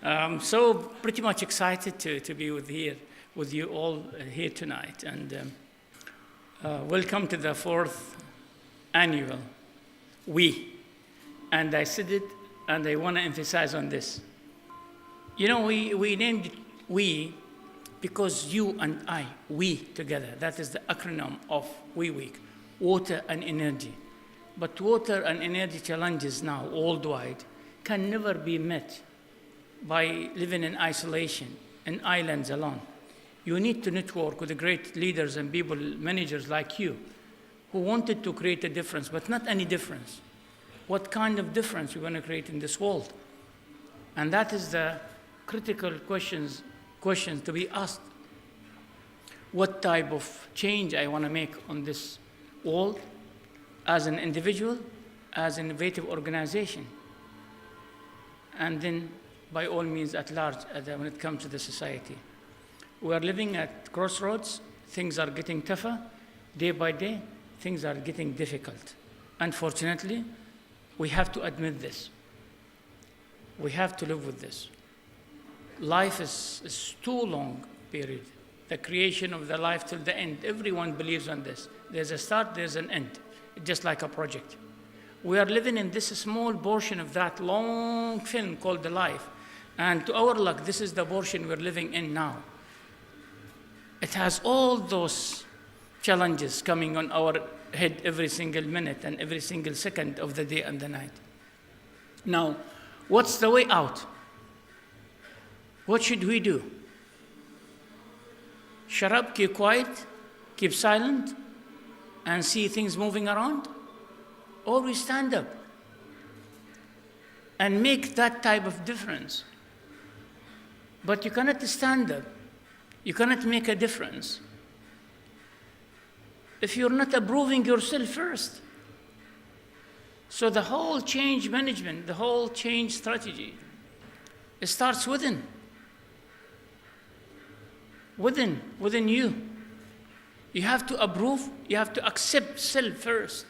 So pretty much excited to be with you all here tonight. And welcome to the 4th annual We. And I said it, and I want to emphasize on this. You know, we named it We because you and I, we together. That is the acronym of We Week, water and energy. But water and energy challenges now worldwide can never be met by living in isolation, in islands alone. You need to network with the great leaders and people, managers like you, who wanted to create a difference, but not any difference. What kind of difference we're going to create in this world? And that is the critical questions to be asked. What type of change I want to make on this world as an individual, as an innovative organization, and then by all means at large when it comes to the society. We are living at crossroads. Things are getting tougher. Day by day, things are getting difficult. Unfortunately, we have to admit this. We have to live with this. Life is too long period. The creation of the life till the end. Everyone believes on this. There's a start, there's an end. Just like a project. We are living in this small portion of that long film called the life. And to our luck, this is the portion we're living in now. It has all those challenges coming on our head every single minute and every single second of the day and the night. Now, what's the way out? What should we do? Shut up, keep quiet, keep silent, and see things moving around? Or we stand up and make that type of difference. But you cannot stand up, you cannot make a difference if you're not approving yourself first. So the whole change management, the whole change strategy, it starts within you. You have to approve, you have to accept self first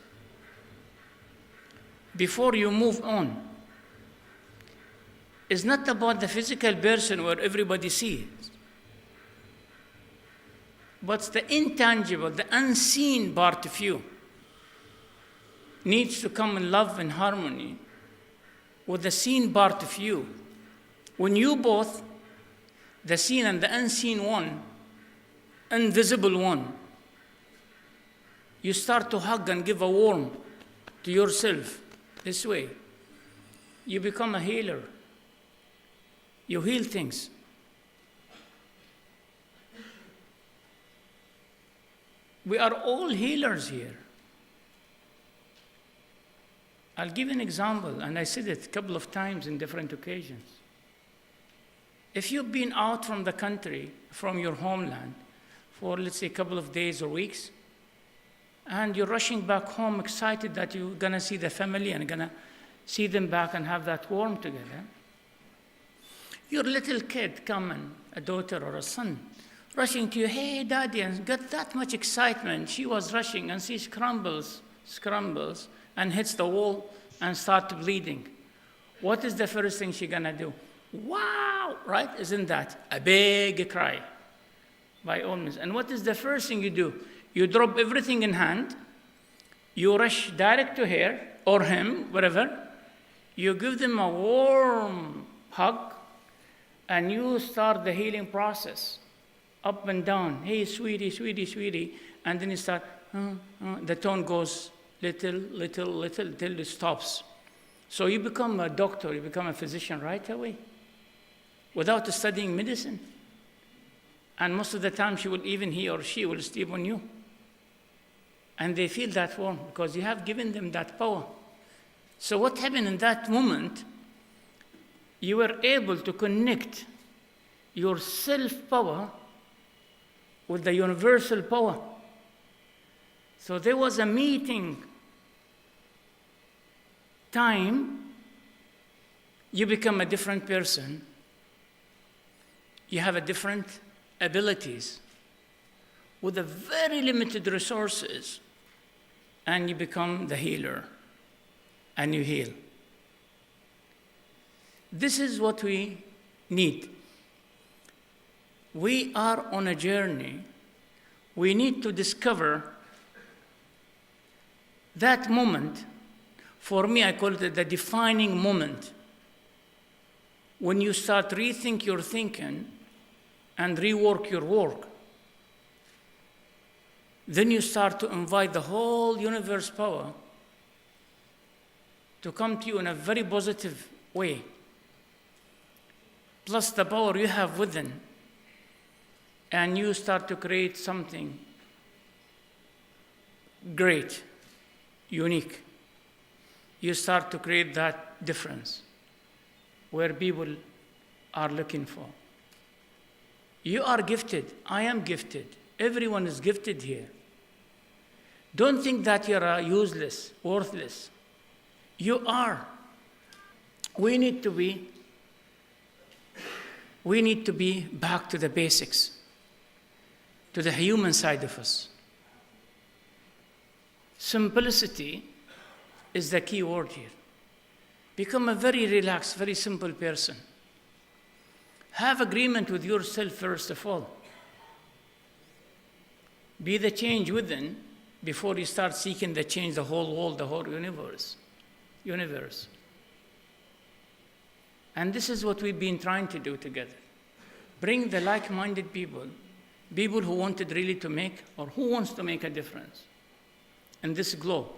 before you move on. It's not about the physical person where everybody sees, but the intangible, the unseen part of you needs to come in love and harmony with the seen part of you. When you both, the seen and the unseen one, invisible one, you start to hug and give a warmth to yourself this way. You become a healer. You heal things. We are all healers here. I'll give an example, and I said it a couple of times in different occasions. If you've been out from the country, from your homeland, for let's say a couple of days or weeks, and you're rushing back home excited that you're going to see the family and going to see them back and have that warmth together, your little kid coming, a daughter or a son, rushing to you, hey, daddy, and got that much excitement. She was rushing, and she scrambles, and hits the wall and starts bleeding. What is the first thing she's going to do? Wow, right? Isn't that a big cry? By all means. And what is the first thing you do? You drop everything in hand. You rush direct to her or him, whatever. You give them a warm hug, and you start the healing process. Up and down. Hey, sweetie, sweetie, sweetie. And then you start, the tone goes little, till it stops. So you become a doctor, you become a physician right away, without studying medicine. And most of the time, he or she will sleep on you. And they feel that warmth because you have given them that power. So what happened in that moment, you were able to connect your self-power with the universal power. So there was a meeting time. You become a different person. You have a different abilities with a very limited resources, and you become the healer, and you heal. This is what we need. We are on a journey. We need to discover that moment. For me, I call it the defining moment. When you start rethink your thinking and rework your work, then you start to invite the whole universe power to come to you in a very positive way. Plus the power you have within, and you start to create something great, unique. You start to create that difference where people are looking for. You are gifted. I am gifted. Everyone is gifted here. Don't think that you're useless, worthless. You are. We need to be back to the basics, to the human side of us. Simplicity is the key word here. Become a very relaxed, very simple person. Have agreement with yourself first of all. Be the change within before you start seeking the change, the whole world, the whole universe. And this is what we've been trying to do together. Bring the like-minded people who wanted really to make, or who wants to make a difference in this globe.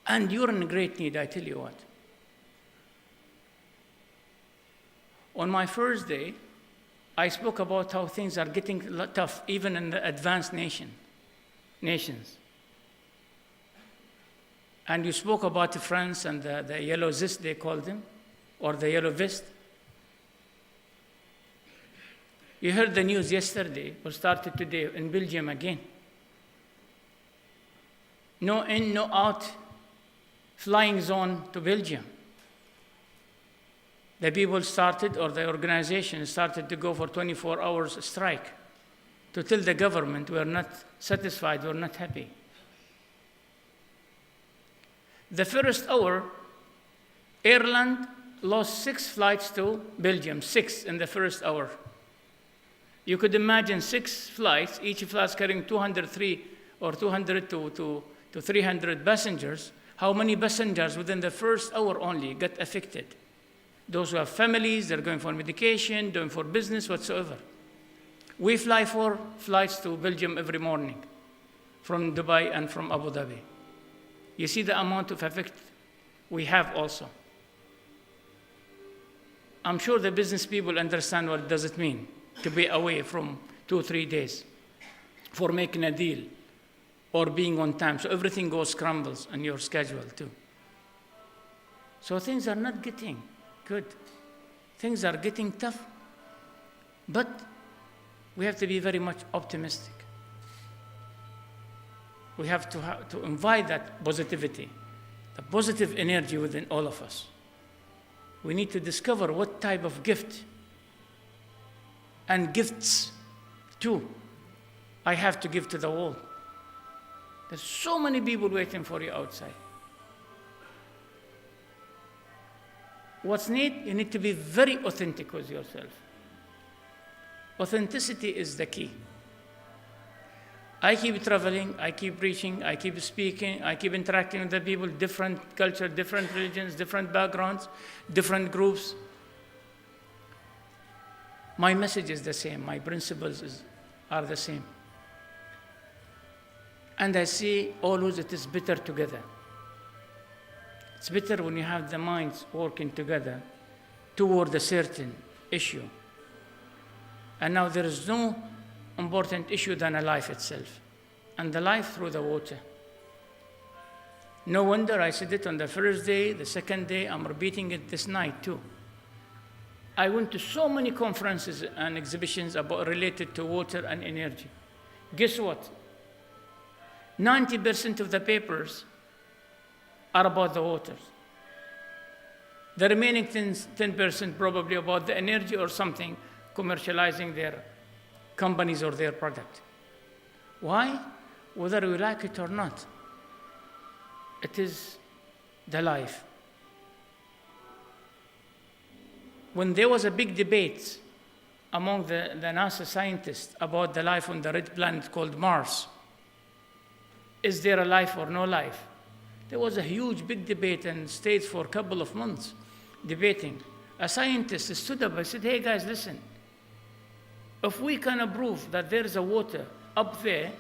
And you're in great need, I tell you what. On my first day, I spoke about how things are getting tough, even in the advanced nations. And you spoke about France and the yellow zest, they called them, or the yellow vest. You heard the news yesterday, or started today, in Belgium again. No in, no out flying zone to Belgium. The people started, or the organization started to go for 24 hours strike to tell the government we're not satisfied, we're not happy. The first hour, Ireland lost 6 flights to Belgium, 6 in the first hour. You could imagine 6 flights, each flight carrying 203 or 200 to 300 passengers. How many passengers within the first hour only got affected? Those who have families, they're going for medication, going for business, whatsoever. We fly 4 flights to Belgium every morning from Dubai and from Abu Dhabi. You see the amount of effect we have also. I'm sure the business people understand what does it mean to be away from 2 or 3 days for making a deal or being on time. So everything goes scrambles on your schedule too. So things are not getting good. Things are getting tough. But we have to be very much optimistic. We have to invite that positivity, the positive energy within all of us. We need to discover what type of gift and gifts too I have to give to the world. There's so many people waiting for you outside. What's neat? You need to be very authentic with yourself. Authenticity is the key. I keep traveling, I keep preaching, I keep speaking, I keep interacting with the people, different culture, different religions, different backgrounds, different groups. My message is the same, my principles are the same. And I see always it is better together. It's better when you have the minds working together toward a certain issue. And now there is no important issue than a life itself, and the life through the water. No wonder I said it on the first day, the second day, I'm repeating it this night too. I went to so many conferences and exhibitions related to water and energy. Guess what? 90% of the papers are about the waters. The remaining 10% probably about the energy or something, commercializing their companies or their product. Why? Whether we like it or not, it is the life. when there was a big debate among the NASA scientists about the life on the red planet called Mars, is there a life or no life? There was a huge, big debate and stayed for a couple of months debating. A scientist stood up and said, hey guys, listen, if we can prove that there is a water up there,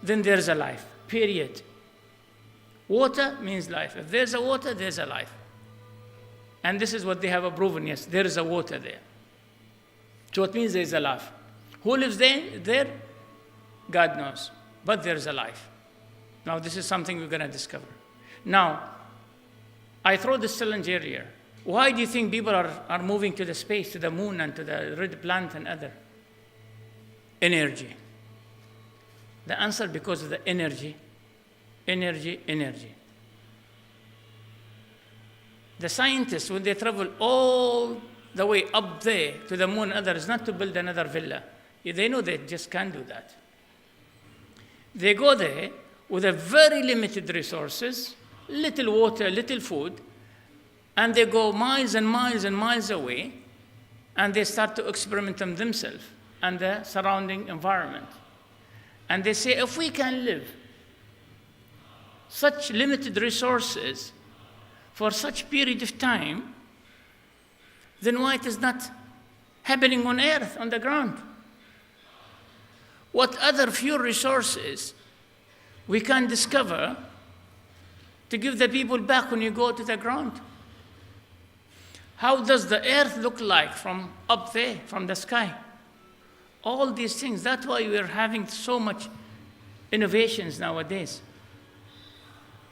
then there's a life, period. Water means life. If there's a water, there's a life. And this is what they have proven, yes, there is a water there. So it means there's a life. Who lives there? God knows. But there's a life. Now, this is something we're going to discover. Now, I throw this challenge earlier. Why do you think people are moving to the space, to the moon, and to the red planet and other? Energy. The answer, because of the energy. Energy. The scientists, when they travel all the way up there to the moon and others, not to build another villa. They know they just can't do that. They go there with a very limited resources, little water, little food, and they go miles and miles and miles away, and they start to experiment on themselves and the surrounding environment. And they say, if we can live such limited resources for such period of time, then why it is not happening on earth, on the ground? What other few resources we can discover to give the people back when you go to the ground? How does the earth look like from up there, from the sky? All these things, that's why we're having so much innovations nowadays.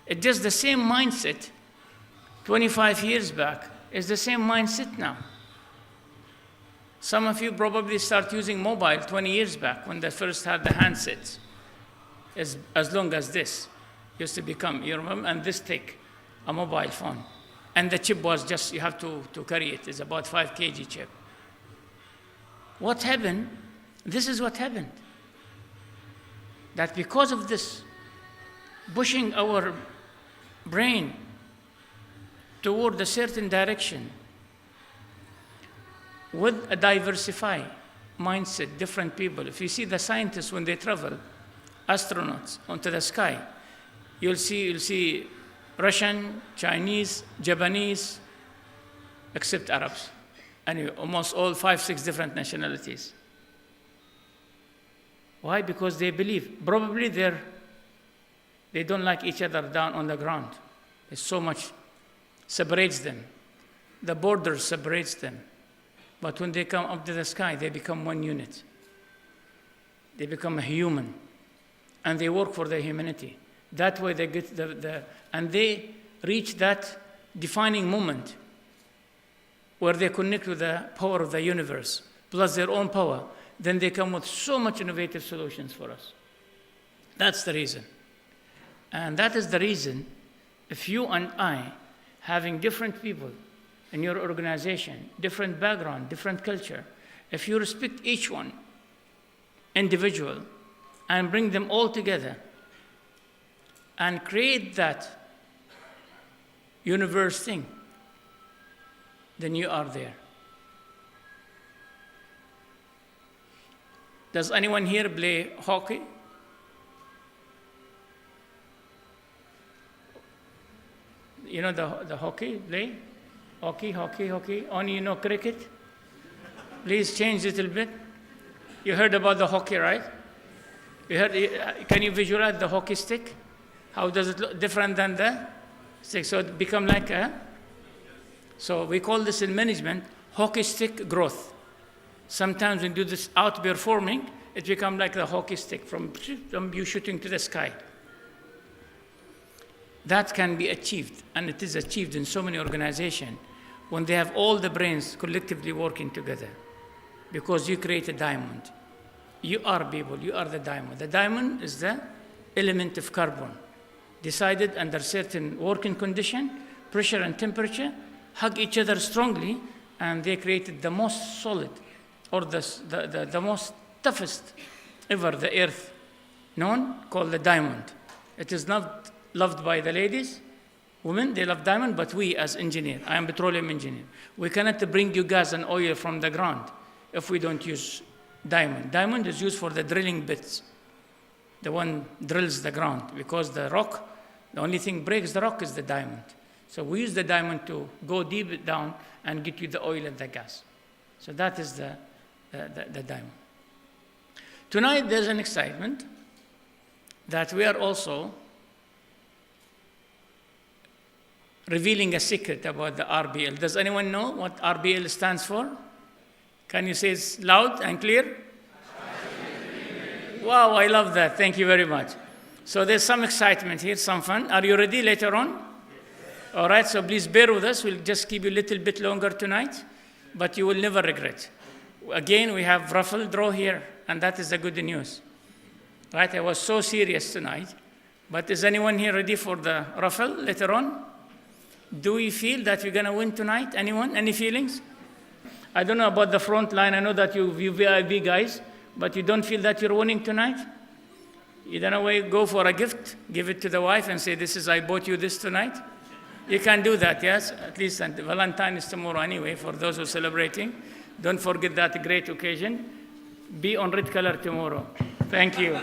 It's just the same mindset 25 years back is the same mindset now. Some of you probably start using mobile 20 years back when they first had the handsets. As long as this used to become, you remember, and this thick, a mobile phone. And the chip was just, you have to carry it. It's about 5 kg chip. What happened? This is what happened. That because of this, pushing our brain toward a certain direction, with a diversified mindset, different people. If you see the scientists when they travel, astronauts onto the sky, you'll see Russian, Chinese, Japanese, except Arabs. Anyway, almost all 5, 6 different nationalities. Why? Because they believe. Probably they don't like each other down on the ground. There's so much separates them. The border separates them. But when they come up to the sky, they become one unit. They become a human. And they work for their humanity. That way they get and they reach that defining moment where they connect with the power of the universe, plus their own power. Then they come with so much innovative solutions for us. That's the reason. And that is the reason, if you and I, having different people in your organization, different background, different culture, if you respect each one individual and bring them all together and create that universe thing, then you are there. Does anyone here play hockey? You know the hockey play? Hockey. Only you know cricket? Please change a little bit. You heard about the hockey, right? You heard? Can you visualize the hockey stick? How does it look different than the stick? So it become like a... So we call this in management hockey stick growth. Sometimes when you do this outperforming, it becomes like the hockey stick from you shooting to the sky. That can be achieved, and it is achieved in so many organizations when they have all the brains collectively working together, because you create a diamond. You are people, you are the diamond. The diamond is the element of carbon, decided under certain working condition, pressure and temperature, hug each other strongly, and they created the most solid, or the most toughest ever the earth known, called the diamond. It is not loved by the ladies, Women, they love diamond, but we as engineer, I am petroleum engineer, we cannot bring you gas and oil from the ground if we don't use diamond. Diamond is used for the drilling bits. The one drills the ground, because the rock, the only thing breaks the rock is the diamond. So we use the diamond to go deep down and get you the oil and the gas. So that is the diamond. Tonight there's an excitement that we are also revealing a secret about the RBL. Does anyone know what RBL stands for? Can you say it loud and clear? Wow, I love that. Thank you very much. So there's some excitement here, some fun. Are you ready later on? Yes. All right, so please bear with us. We'll just keep you a little bit longer tonight, but you will never regret. Again, we have raffle draw here, and that is the good news. Right, I was so serious tonight, but is anyone here ready for the raffle later on? Do we feel that we're going to win tonight? Anyone? Any feelings? I don't know about the front line. I know that you VIP guys, but you don't feel that you're winning tonight? You don't know, go for a gift, give it to the wife and say, I bought you this tonight. You can do that, yes? At least Valentine is tomorrow anyway, for those who are celebrating. Don't forget that great occasion. Be on red color tomorrow. Thank you.